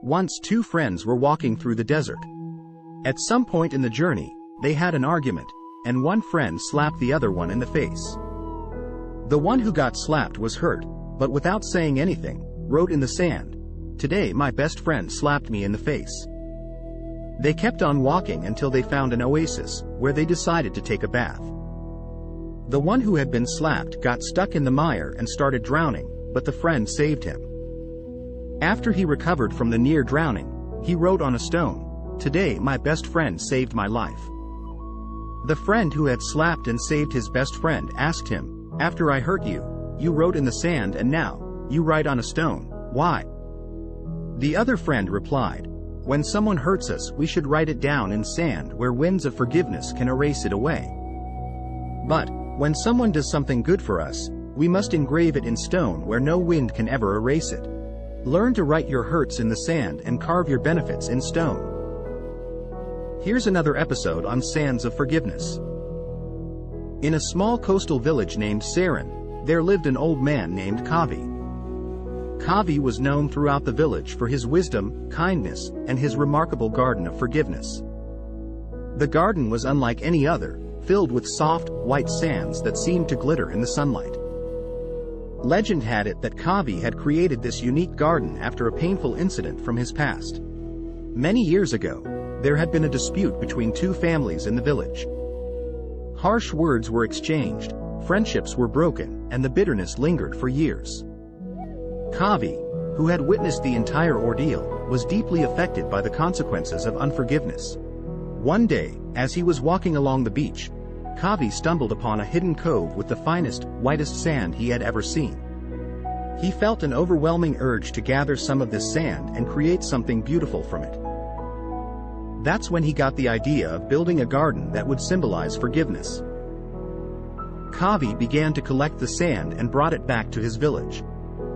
Once two friends were walking through the desert. At some point in the journey, they had an argument, and one friend slapped the other one in the face. The one who got slapped was hurt, but without saying anything, wrote in the sand, "Today my best friend slapped me in the face." They kept on walking until they found an oasis, where they decided to take a bath. The one who had been slapped got stuck in the mire and started drowning, but the friend saved him. After he recovered from the near drowning, he wrote on a stone, "Today my best friend saved my life." The friend who had slapped and saved his best friend asked him, "After I hurt you, you wrote in the sand and now, you write on a stone, why?" The other friend replied, "When someone hurts us, we should write it down in sand where winds of forgiveness can erase it away. But, when someone does something good for us, we must engrave it in stone where no wind can ever erase it. Learn to write your hurts in the sand and carve your benefits in stone." Here's another episode on sands of forgiveness. In a small coastal village named Sarin, there lived an old man named Kavi. Kavi was known throughout the village for his wisdom, kindness, and his remarkable garden of forgiveness. The garden was unlike any other, filled with soft, white sands that seemed to glitter in the sunlight. Legend had it that Kavi had created this unique garden after a painful incident from his past. Many years ago, there had been a dispute between two families in the village. Harsh words were exchanged, friendships were broken, and the bitterness lingered for years. Kavi, who had witnessed the entire ordeal, was deeply affected by the consequences of unforgiveness. One day, as he was walking along the beach, Kavi stumbled upon a hidden cove with the finest, whitest sand he had ever seen. He felt an overwhelming urge to gather some of this sand and create something beautiful from it. That's when he got the idea of building a garden that would symbolize forgiveness. Kavi began to collect the sand and brought it back to his village.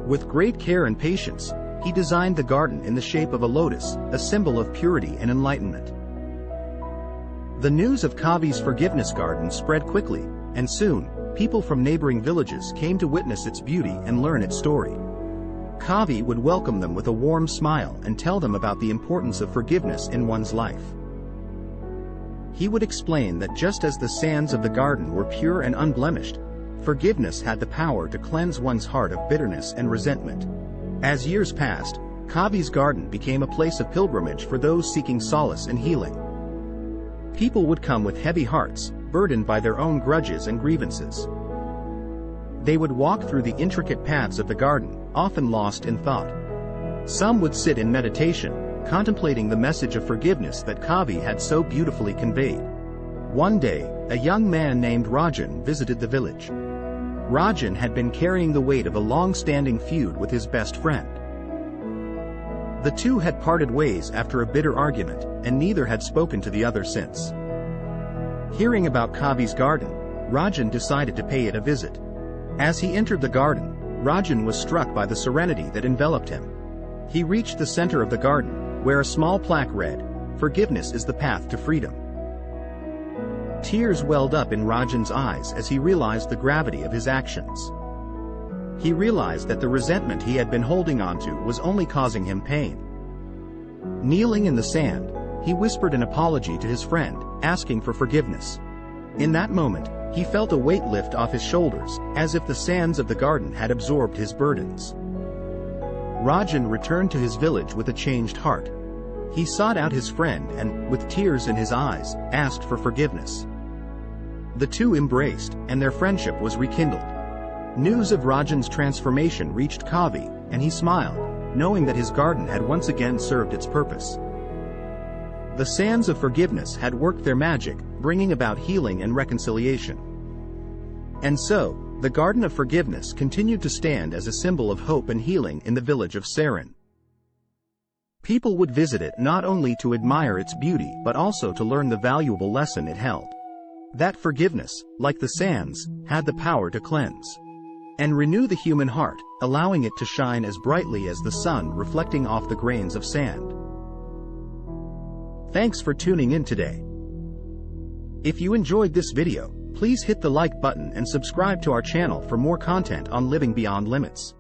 With great care and patience, he designed the garden in the shape of a lotus, a symbol of purity and enlightenment. The news of Kavi's forgiveness garden spread quickly, and soon, people from neighboring villages came to witness its beauty and learn its story. Kavi would welcome them with a warm smile and tell them about the importance of forgiveness in one's life. He would explain that just as the sands of the garden were pure and unblemished, forgiveness had the power to cleanse one's heart of bitterness and resentment. As years passed, Kavi's garden became a place of pilgrimage for those seeking solace and healing. People would come with heavy hearts, burdened by their own grudges and grievances. They would walk through the intricate paths of the garden, often lost in thought. Some would sit in meditation, contemplating the message of forgiveness that Kavi had so beautifully conveyed. One day, a young man named Rajan visited the village. Rajan had been carrying the weight of a long-standing feud with his best friend. The two had parted ways after a bitter argument, and neither had spoken to the other since. Hearing about Kavi's garden, Rajan decided to pay it a visit. As he entered the garden, Rajan was struck by the serenity that enveloped him. He reached the center of the garden, where a small plaque read, "Forgiveness is the path to freedom." Tears welled up in Rajan's eyes as he realized the gravity of his actions. He realized that the resentment he had been holding onto was only causing him pain. Kneeling in the sand, he whispered an apology to his friend, asking for forgiveness. In that moment, he felt a weight lift off his shoulders, as if the sands of the garden had absorbed his burdens. Rajan returned to his village with a changed heart. He sought out his friend and, with tears in his eyes, asked for forgiveness. The two embraced, and their friendship was rekindled. News of Rajan's transformation reached Kavi, and he smiled, knowing that his garden had once again served its purpose. The sands of forgiveness had worked their magic, bringing about healing and reconciliation. And so, the Garden of Forgiveness continued to stand as a symbol of hope and healing in the village of Sarin. People would visit it not only to admire its beauty but also to learn the valuable lesson it held. That forgiveness, like the sands, had the power to cleanse and renew the human heart, allowing it to shine as brightly as the sun reflecting off the grains of sand. Thanks for tuning in today. If you enjoyed this video, please hit the like button and subscribe to our channel for more content on living beyond limits.